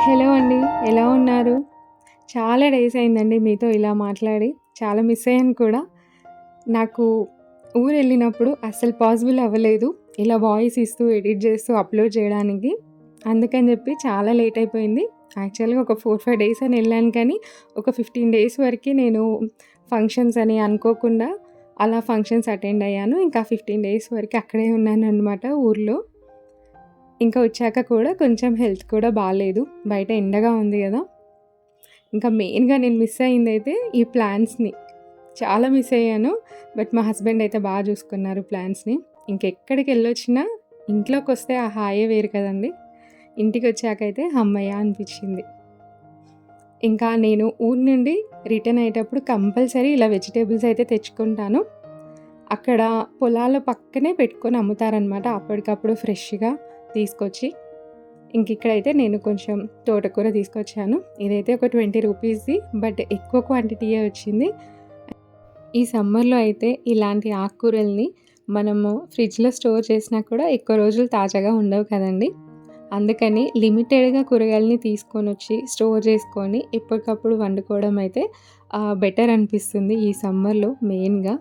Hello అండి. ఎలా ఉన్నారు? చాలా డేస్ అయిందండి మీతో ఇలా మాట్లాడి. చాలా మిస్ అయ్యాను కూడా. నాకు ఊరెళ్ళినప్పుడు అస్సలు పాసిబుల్ అవ్వలేదు. ఇలా వాయిస్ ఇస్తూ, ఎడిట్ చేస్తూ అప్‌లోడ్ చేయడానికి. అందుకని చెప్పి చాలా లేట్ అయిపోయింది. యాక్చువల్‌గా ఒక 4, 5 డేస్ అని ఎళ్ళాను కానీ, ఒక 15 డేస్ వరకి నేను ఫంక్షన్స్ అని అనుకోకుండా అలా ఫంక్షన్స్ అటెండ్ అయ్యాను. ఇంకా 15 డేస్ వరకు అక్కడే ఉన్నాననమాట ఊర్లో. ఇంకా వచ్చాక కూడా కొంచెం హెల్త్ కూడా బాలేదు. బయట ఎండగా ఉంది గదా! ఇంకా మెయిన్‌గా నేను మిస్ అయిందైతే ఈ ప్లాంట్స్‌ని. చాలా మిస్ అయ్యాను. బట్ మా హస్బెండ్ అయితే చూసుకున్నారు ప్లాంట్స్‌ని. ఇంకెక్కడికెళ్ళొచ్చినా ఇంట్లోకొస్తే ఆ హాయే వేరు కదండీ! ఇంటికొచ్చాకైతే హమ్మయ్య! అనిపిచ్చింది. ఇంకా నేను ఊరు నుండి రిటర్న్ అయ్యేటప్పుడు కంపల్సరీ ఇలా వెజిటబుల్స్ అయితే తెచ్చుకుంటాను. అక్కడ పొలాల పక్కనే పెట్టుకొని అమ్ముతారనమాట. అప్పటికప్పుడు ఫ్రెష్‌గా తీసుకొచ్చి. ఇంకిక్కడైతే నేను కొంచెం తోటకూర తీసుకొచ్చాను. ఇదైతే ఒక 20 రూపీస్‌ది. బట్ ఎక్కువ క్వాంటిటీయే వచ్చింది. ఈ సమ్మర్‌లో అయితే ఇలాంటి ఆకుకూరల్ని మనము ఫ్రిడ్జ్‌లో స్టోర్ చేసినా కూడా ఎక్కువ రోజులు తాజాగా ఉండవు కదండీ! అందుకని లిమిటెడ్‌గా కూరగాయలని తీసుకొనొచ్చి స్టోర్ చేసుకొని ఎప్పటికప్పుడు వండుకోవడం అయితే బెటర్ అనిపిస్తుంది ఈ సమ్మర్‌లో మెయిన్‌గా.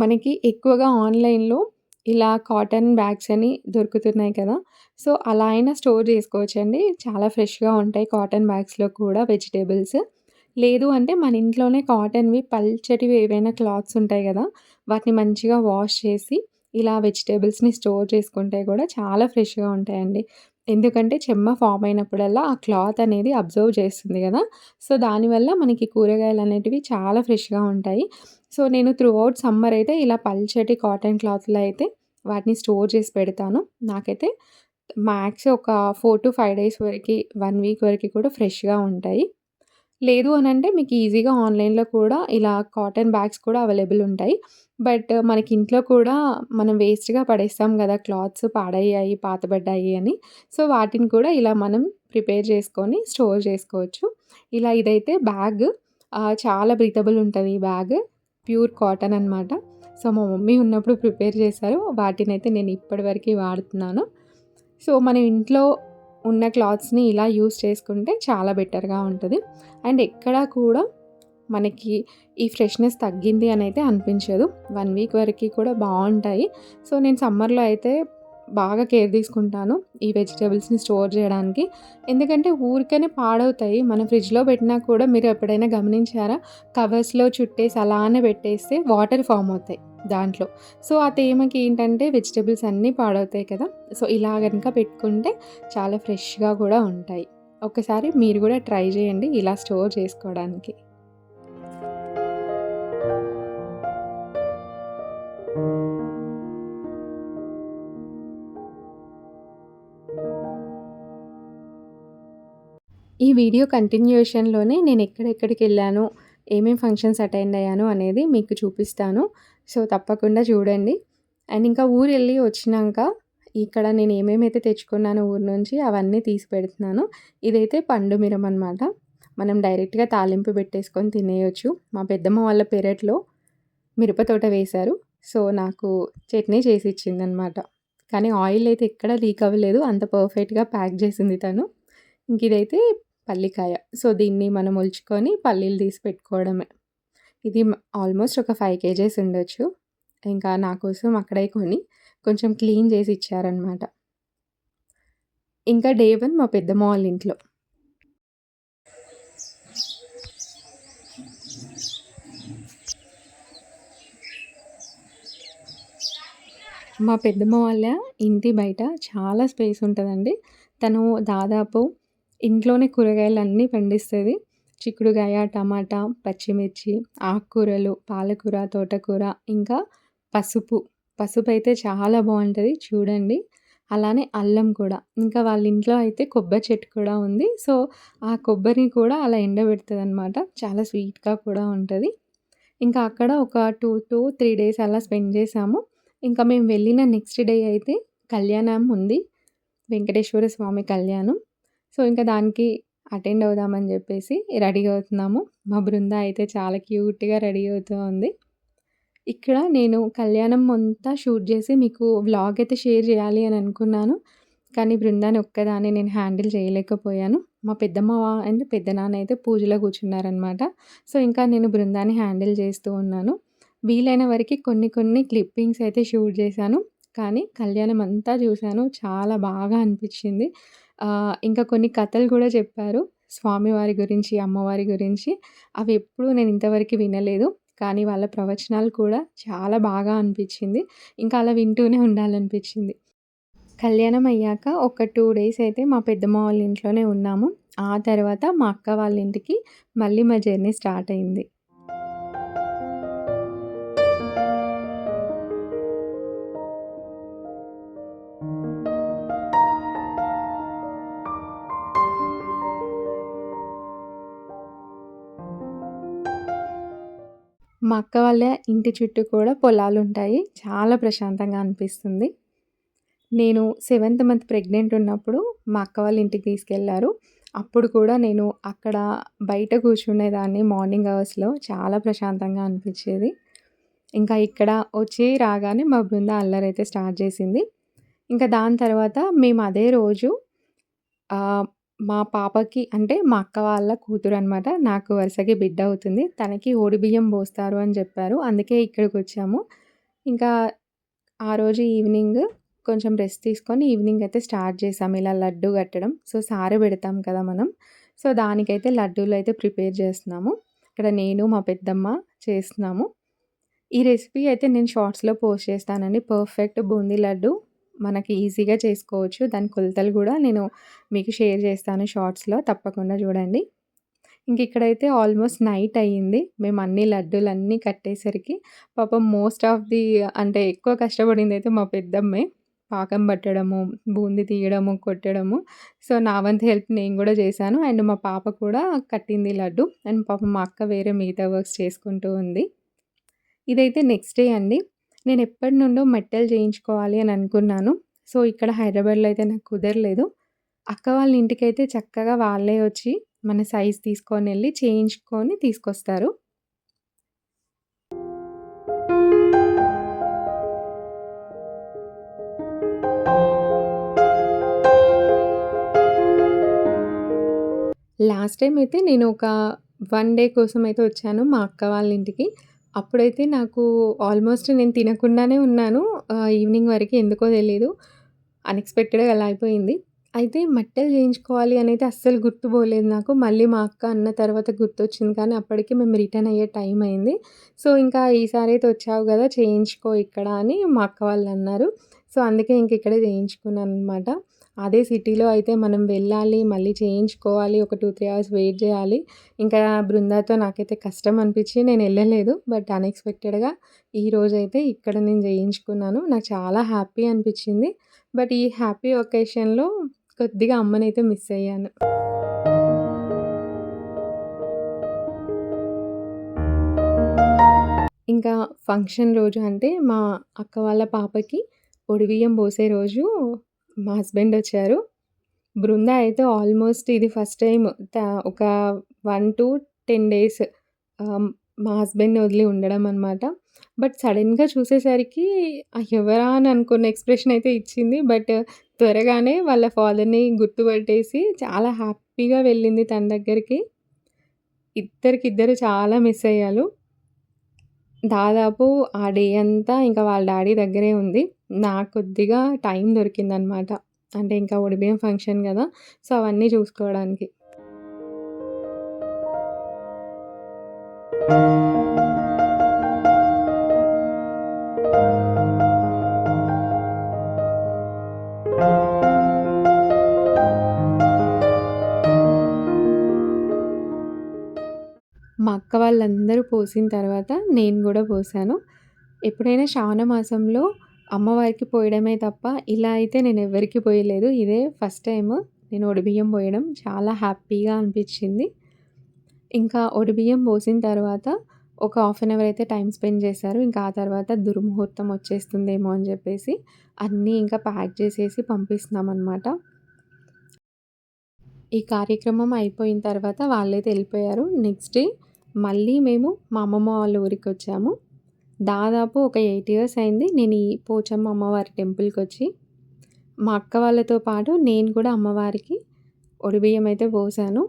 మనకి ఎక్కువగా ఆన్‌లైన్‌లో ఇలా కాటన్ బ్యాగ్స్ అని దొరుకుతున్నాయి కదా! సో, అలా అయినా స్టోర్ చేసుకోవచ్చండి. చాలా ఫ్రెష్‌గా ఉంటాయి కాటన్ బ్యాగ్స్‌లో కూడా వెజిటబుల్స్. లేదు అంటే మన ఇంట్లోనే కాటన్‌వి పల్చటివి ఏవైనా క్లాత్స్ ఉంటాయి గదా! వాటిని మంచిగా వాష్ చేసి ఇలా వెజిటబుల్స్‌ని స్టోర్ చేసుకుంటే కూడా చాలా ఫ్రెష్‌గా ఉంటాయండి. ఎందుకంటే చెమ్మ ఫార్మ్ అయినప్పుడల్లా ఆ క్లాత్ అనేది అబ్జర్వ్ చేస్తుంది గదా! సో, దానివల్ల మనకి కూరగాయలనేటివి చాలా ఫ్రెష్‌గా ఉంటాయి. సో, నేను త్రూ ఔట్ సమ్మర్ అయితే ఇలా పల్చటి కాటన్ క్లాత్‌లో అయితే వాటిని స్టోర్ చేసి పెడతాను. నాకైతే మ్యాక్స్ ఒక 4-5 డేస్ వరకి, 1 వీక్ వరకి కూడా ఫ్రెష్‌గా ఉంటాయి. లేదు అనంటే మీకు ఈజీగా ఆన్‌లైన్‌లో కూడా ఇలా కాటన్ బ్యాగ్స్ కూడా అవైలబుల్ ఉంటాయి. బట్ మనకి ఇంట్లో కూడా మనం వేస్ట్‌గా పడేస్తాం గదా! క్లాత్స్ పాడయ్యాయి, పాతబడ్డాయి అని. సో, వాటిని కూడా ఇలా మనం ప్రిపేర్ చేసుకొని స్టోర్ చేసుకోవచ్చు. ఇలా ఇదైతే బ్యాగ్ చాలా బ్రీతబుల్ ఉంటది ఈ బ్యాగ్. ప్యూర్ కాటన్ అనమాట. సో, మా మమ్మీ ఉన్నప్పుడు ప్రిపేర్ చేశారు. వాటినైతే నేను ఇప్పటి వరకి వాడుతున్నాను. సో, మనం ఇంట్లో ఉన్న క్లాత్స్‌ని ఇలా యూజ్ చేసుకుంటే చాలా బెటర్‌గా ఉంటది. అండ్ ఎక్కడా కూడా మనకి ఈ ఫ్రెష్‌నెస్ తగ్గింది అనైతే అనిపించదు. 1 వీక్ వరకి కూడా బావుంటాయి. సో, నేను సమ్మర్‌లో అయితే బాగా కేర్ తీసుకుంటాను ఈ వెజిటబుల్స్‌ని స్టోర్ జేయడానికి. ఎందుకంటే ఊరికనే పాడవుతాయి. మనం ఫ్రిడ్జ్‌లో పెట్టినా కూడా మీరు ఎప్పుడైనా గమనించారా? కవర్స్‌లో చుట్టేసి అలానే పెట్టేస్తే వాటర్ ఫార్మ్ అవుతాయి దాంట్లో. సో, ఆ తేమకి ఏంటంటే వెజిటబుల్స్ అన్నీ పాడవుతాయి కదా! సో, ఇలా గనుక పెట్టుకుంటే చాలా ఫ్రెష్‌గా కూడా ఉంటాయి. ఒక్కసారి మీరు గూడా ట్రై జేయండి ఇలా స్టోర్ చేసుకోవడానికి. ఈ వీడియో కంటిన్యూషన్‌లోనే నేనెక్కడెక్కడికెళ్ళాను, ఏమేం ఫంక్షన్స్ అటెండ్ అయ్యాను అనేది మీకు చూపిస్తాను. సో, తప్పకుండా చూడండి. అండ్ ఇంకా ఊరెళ్ళి వచ్చినంక ఇక్కడ నేను ఏమేమైతే తెచ్చుకున్నానో ఊరు నుంచి అవన్నీ తీసి పెడుతున్నాను. ఇదైతే పండు మిరమనమాట. మనం డైరెక్ట్‌గా తాలింపు పెట్టేసుకొని తినేయొచ్చు. మా పెద్దమ్మ వాళ్ళ పెరట్లో మిరప తోట వేశారు. సో, నాకు చట్నీ చేసిచ్చిందనమాట. కానీ ఆయిల్ అయితే ఎక్కడ లీక్ అవ్వలేదు. అంత పర్ఫెక్ట్‌గా ప్యాక్ చేసింది తను. ఇంకిదైతే పల్లికాయ. సో, దీన్ని మనం ఒలుచుకొని పల్లీలు తీసి పెట్టుకోవడమే. ఇది ఆల్మోస్ట్ ఒక 5 కేజెస్ ఉండొచ్చు. ఇంకా నా కోసం అక్కడే కొని కొంచెం క్లీన్ చేసి ఇచ్చారనమాట. ఇంకా డే 1 మా పెద్దమ్మ వాళ్ళ ఇంట్లో. మా పెద్దమ్మ వాళ్ళ ఇంటి బయట చాలా స్పేస్ ఉంటదండి. తను దాదాపు ఇంట్లోనే కూరగాయలన్నీ పండిస్తది. చిక్కుడుగాయ, టమాటా, పచ్చిమిర్చి, ఆకుకూరలు, పాలకూర, తోటకూర, ఇంకా పసుపు. పసుపయితే చాలా బావుంటది చూడండి. అలానే అల్లం కూడా. ఇంకా వాళ్ళ ఇంట్లో అయితే కొబ్బరి చెట్టు కూడా ఉంది. సో, ఆ కొబ్బరిని కూడా అలా ఎండబెడతదనమాట. చాలా స్వీట్‌గా కూడా ఉంటది. ఇంకా అక్కడ ఒక 2-3 డేస్ అలా స్పెండ్ చేశాము. ఇంకా మేము వెళ్ళిన నెక్స్ట్ డే అయితే కళ్యాణం ఉంది. వెంకటేశ్వర స్వామి కళ్యాణం. సో, ఇంకా దానికి అటెండ్ అవుదామని జెప్పేసి రెడీ అవుతున్నాము. మా బృంద అయితే చాలా క్యూట్‌గా రెడీ అవుతూ ఉంది. ఇక్కడ నేను కళ్యాణం అంతా షూట్ జేసి మీకు వ్లాగ్ అయితే షేర్ జేయాలి అని అనుకున్నాను. కానీ బృందాన్ని ఒక్కదాన్నే నేను హ్యాండిల్ చేయలేకపోయాను. మా పెద్దమ్మ అండ్ పెద్దనాన్న అయితే పూజలో కూర్చున్నారనమాట. సో, ఇంకా నేను బృందాన్ని హ్యాండిల్ చేస్తూ ఉన్నాను. వీలైన వరకి కొన్ని కొన్ని క్లిప్పింగ్స్ అయితే షూట్ చేశాను. కానీ కళ్యాణం అంతా చూశాను. చాలా బాగా అనిపిచ్చింది. ఇంకా కొన్ని కథలు కూడా చెప్పారు. స్వామివారి గురించి, అమ్మవారి గురించి. అవి ఎప్పుడూ నేను ఇంతవరకు వినలేదు. కానీ వాళ్ళ ప్రవచనాలు కూడా చాలా బాగా అనిపిచ్చింది. ఇంకా అలా వింటూనే ఉండాలనిపిచ్చింది. కళ్యాణం అయ్యాక ఒక 2 డేస్ అయితే మా పెద్దమ్మ వాళ్ళ ఇంట్లోనే ఉన్నాము. ఆ తర్వాత మా అక్క వాళ్ళ ఇంటికి మళ్ళీ మా జర్నీ స్టార్ట్ అయింది. మా అక్క వాళ్ళ ఇంటి చుట్టూ కూడా పొలాలుంటాయి. చాలా ప్రశాంతంగా అనిపిస్తుంది. నేను సెవెంత్ మంత్ ప్రెగ్నెంట్ ఉన్నప్పుడు మా అక్క వాళ్ళ ఇంటికి తీసుకెళ్లారు. అప్పుడు కూడా నేను అక్కడ బయట కూర్చునేదాన్ని మార్నింగ్ అవర్స్‌లో. చాలా ప్రశాంతంగా అనిపిచ్చేది. ఇంకా ఇక్కడ వచ్చి రాగానే మా బృంద అల్లరైతే స్టార్ట్ చేసింది. ఇంకా దాని తర్వాత మేము అదే రోజు ఆహ్, మా పాపకి అంటే మా అక్క వాళ్ళ కూతురనమాట. నాకు వరుసకి బిడ్డ అవుతుంది. తనకి ఓడిబియ్యం పోస్తారు అని చెప్పారు. అందుకే ఇక్కడికొచ్చాము. ఇంకా ఆ రోజు ఈవినింగ్ కొంచెం రెస్ట్ తీసుకొని ఈవినింగ్ అయితే స్టార్ట్ చేసాం. ఇలా లడ్డు కట్టడం. సో, సారె పెడతాం కదా మనం. సో, దానికైతే లడ్డూలైతే ప్రిపేర్ చేస్తున్నాము. ఇక్కడ నేను, మా పెద్దమ్మ చేస్తున్నాము. ఈ రెసిపీ అయితే నేను షార్ట్స్‌లో పోస్ట్ చేస్తానండి. పర్ఫెక్ట్ బూందీ లడ్డు మనకి ఈజీగా చేసుకోవచ్చు. దాని కొలతలు గూడా నేను మీకు షేర్ చేస్తాను షార్ట్స్‌లో తప్పకుండా చూడండి. ఇంక ఇక్కడైతే ఆల్మోస్ట్ నైట్ అయ్యింది. మేము అన్ని లడ్డూలన్నీ కట్టేసరికి పాపం మోస్ట్ ఆఫ్ ది అంటే ఎక్కువ కష్టపడిందైతే మా పెద్దమ్మే. పాకం పట్టడము, బూందీ తీయడము, కొట్టడము. సో, నా వంతు హెల్ప్ నేను గూడా చేశాను. అండ్ మా పాప కూడా కట్టింది లడ్డు. అండ్ పాపం మా అక్క వేరే మిగతా వర్క్స్ చేసుకుంటూ ఉంది. ఇదైతే నెక్స్ట్ డే అండి. నేనెప్పటినుండో మెట్టెలు చేయించుకోవాలి అని అనుకున్నాను. సో, ఇక్కడ హైదరాబాద్‌లో అయితే నాకు కుదరలేదు. అక్క వాళ్ళ ఇంటికైతే చక్కగా వాళ్ళే వచ్చి మన సైజ్ తీసుకొనెళ్ళి చేయించుకొని తీసుకొస్తారు. లాస్ట్ టైమ్ అయితే నేను ఒక 1 డే కోసమయితే వచ్చాను మా అక్క వాళ్ళ ఇంటికి. అప్పుడైతే నాకు ఆల్మోస్ట్ నేను తినకుండానే ఉన్నాను. ఈవినింగ్ వరకి ఎందుకో తెలీదు. అన్‌ఎక్స్‌పెక్టెడ్‌గా అలా అయిపోయింది. అయితే మట్టెలు చేయించుకోవాలి అనైతే అస్సలు గుర్తుపోలేదు నాకు. మళ్ళీ మా అక్క అన్న తర్వాత గుర్తొచ్చింది కానీ అప్పటికి మేము రిటర్న్ అయ్యే టైం అయింది. సో, ఇంకా ఈసారైతే వచ్చావు గదా! చేయించుకో ఇక్కడ అని మా అక్క వాళ్ళన్నారు. సో, అందుకే ఇంక ఇక్కడే చేయించుకున్నాననమాట. అదే సిటీలో అయితే మనం వెళ్ళాలి, మళ్ళీ చేయించుకోవాలి. ఒక 2, 3 అవర్స్ వెయిట్ జేయాలి. ఇంకా బృందాతో నాకైతే కష్టం అనిపిచ్చి నేనెళ్ళలేదు. బట్ అన్‌ఎక్స్‌పెక్టెడ్‌గా ఈరోజైతే ఇక్కడ నేను జేయించుకున్నాను. నాకు చాలా హ్యాపీ అనిపిచ్చింది. బట్ ఈ హ్యాపీ ఒకేషన్‌లో కొద్దిగా అమ్మనైతే మిస్ అయ్యాను. ఇంకా ఫంక్షన్ రోజు అంటే మా అక్క వాళ్ళ పాపకి ఒడిబియ్యం పోసే రోజు మా హస్బెండొచ్చారు. బృంద అయితే ఆల్మోస్ట్ ఇది ఫస్ట్ టైమ్ ఒక 1-10 డేస్ ఆహ్, మా హస్బెండ్‌ని వదిలి ఉండడం అనమాట. బట్ సడెన్‌గా చూసేసరికి ఎవరా అని అనుకున్న ఎక్స్‌ప్రెషన్ అయితే ఇచ్చింది. బట్ త్వరగానే వాళ్ళ ఫాదర్‌ని గుర్తుపట్టేసి చాలా హ్యాపీగా వెళ్ళింది తన దగ్గరికి. ఇద్దరికిద్దరు చాలా మిస్ అయ్యారు. దాదాపు ఆ డే అంతా ఇంకా వాళ్ళ డ్యాడీ దగ్గరే ఉంది. నాకు కొద్దిగా టైం దొరికిందనమాట. అంటే ఇంకా ఒడిబియ్యం ఫంక్షన్ గదా! సో, అవన్నీ చూసుకోవడానికి. మా అక్క వాళ్ళందరూ పోసిన తర్వాత నేను గూడా పోసాను. ఎప్పుడైనా శ్రావణ మాసంలో అమ్మవారికి పోయడమే తప్ప, ఇలా అయితే నేనెవ్వరికీ పోయలేదు. ఇదే ఫస్ట్ టైము నేను ఒడిబియ్యం పోయడం. చాలా హ్యాపీగా అనిపిచ్చింది. ఇంకా ఒడిబియ్యం పోసిన తర్వాత ఒక హాఫ్ అన్ అవర్ అయితే టైమ్ స్పెండ్ చేశారు. ఇంకా ఆ తర్వాత దుర్ముహూర్తం వచ్చేస్తుందేమో అని జెప్పేసి అన్నీ ఇంకా ప్యాక్ చేసేసి పంపిస్తున్నామనమాట. ఈ కార్యక్రమం అయిపోయిన తర్వాత వాళ్ళైతే ఎళ్ళిపోయారు. నెక్స్ట్ డే మళ్ళీ మేము మా అమ్మమ్మ వాళ్ళ ఊరికొచ్చాము. దాదాపు ఒక 8 ఇయర్స్ అయింది నేను ఈ పోచమ్మ అమ్మవారి టెంపుల్‌కొచ్చి. మా అక్క వాళ్ళతో పాటు నేను కూడా అమ్మవారికి ఒడిబియ్యం అయితే పోసాను.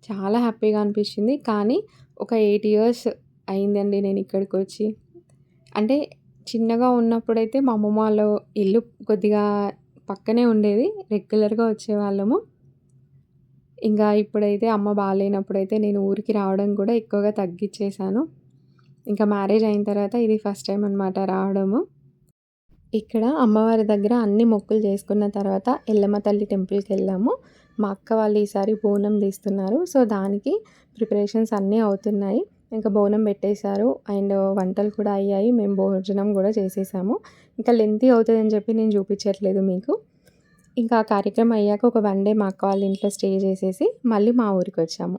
చాలా హ్యాపీగా అనిపించింది. కానీ ఒక 8 ఇయర్స్ అయిందండి నేనిక్కడికొచ్చి. అంటే చిన్నగా ఉన్నప్పుడైతే మా అమ్మమ్మ వాళ్ళ ఇల్లు కొద్దిగా పక్కనే ఉండేది. రెగ్యులర్‌గా వచ్చేవాళ్ళము. ఇంకా ఇప్పుడైతే అమ్మ బాలేనప్పుడైతే నేను ఊరికి రావడం కూడా ఎక్కువగా తగ్గిచ్చేశాను. ఇంకా మ్యారేజ్ అయిన తర్వాత ఇది ఫస్ట్ టైమ్ అనమాట రావడము. ఇక్కడ అమ్మవారి దగ్గర అన్ని మొక్కులు చేసుకున్న తర్వాత ఎల్లమ్మ తల్లి టెంపుల్‌కెళ్ళాము. మా అక్క వాళ్ళు ఈసారి బోనం తీస్తున్నారు. సో, దానికి ప్రిపరేషన్స్ అన్నీ అవుతున్నాయి. ఇంకా బోనం పెట్టేశారు. అండ్ వంటలు కూడా అయ్యాయి. మేము భోజనం కూడా చేసేసాము. ఇంకా లెంతీ అవుతదని చెప్పి నేను చూపించట్లేదు మీకు. ఇంకా ఆ కార్యక్రమం అయ్యాక ఒక 1 డే మా అక్క వాళ్ళ ఇంట్లో స్టే చేసేసి మళ్ళీ మా ఊరికొచ్చాము.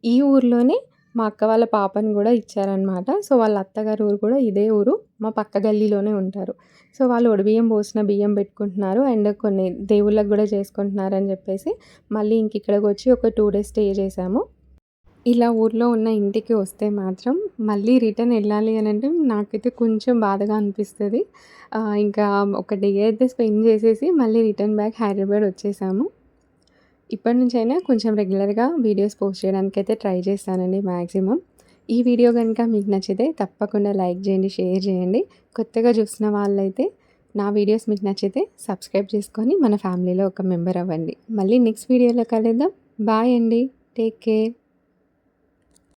ఈ ఊర్లోనే మా అక్క వాళ్ళ పాపని గూడా ఇచ్చారనమాట. సో, వాళ్ళ అత్తగారి ఊరు కూడా ఇదే ఊరు. మా పక్క గల్లీలోనే ఉంటారు. సో, వాళ్ళు ఒడిబియ్యం పోసిన బియ్యం పెట్టుకుంటున్నారు. అండ్ కొన్ని దేవుళ్ళకి గూడా చేసుకుంటున్నారని జెప్పేసి మళ్ళీ ఇక్కడికొచ్చి ఒక 2 డేస్ స్టే చేశాము. ఇలా ఊర్లో ఉన్న ఇంటికి వస్తే మాత్రం మళ్ళీ రిటర్న్ ఎళ్ళాలి అనంటే నాకైతే కొంచెం బాధగా అనిపిస్తది. ఇంకా ఒక డే అయితే స్పెండ్ చేసేసి మళ్ళీ రిటర్న్ బ్యాక్ హైదరాబాద్ వచ్చేసాము. ఇప్పటి నుంచైనా కొంచెం రెగ్యులర్‌గా వీడియోస్ పోస్ట్ చేయడానికైతే ట్రై చేస్తానండి మాక్సిమం. ఈ వీడియో గనుక మీకు నచ్చితే తప్పకుండా లైక్ చేయండి, షేర్ చేయండి. కొత్తగా చూస్తున్న వాళ్ళైతే నా వీడియోస్ మీకు నచ్చితే సబ్స్క్రైబ్ చేసుకొని మన ఫ్యామిలీలో ఒక మెంబర్ అవ్వండి. మళ్ళీ నెక్స్ట్ వీడియోలో కలుద్దాం. బాయ్ అండి. Take care.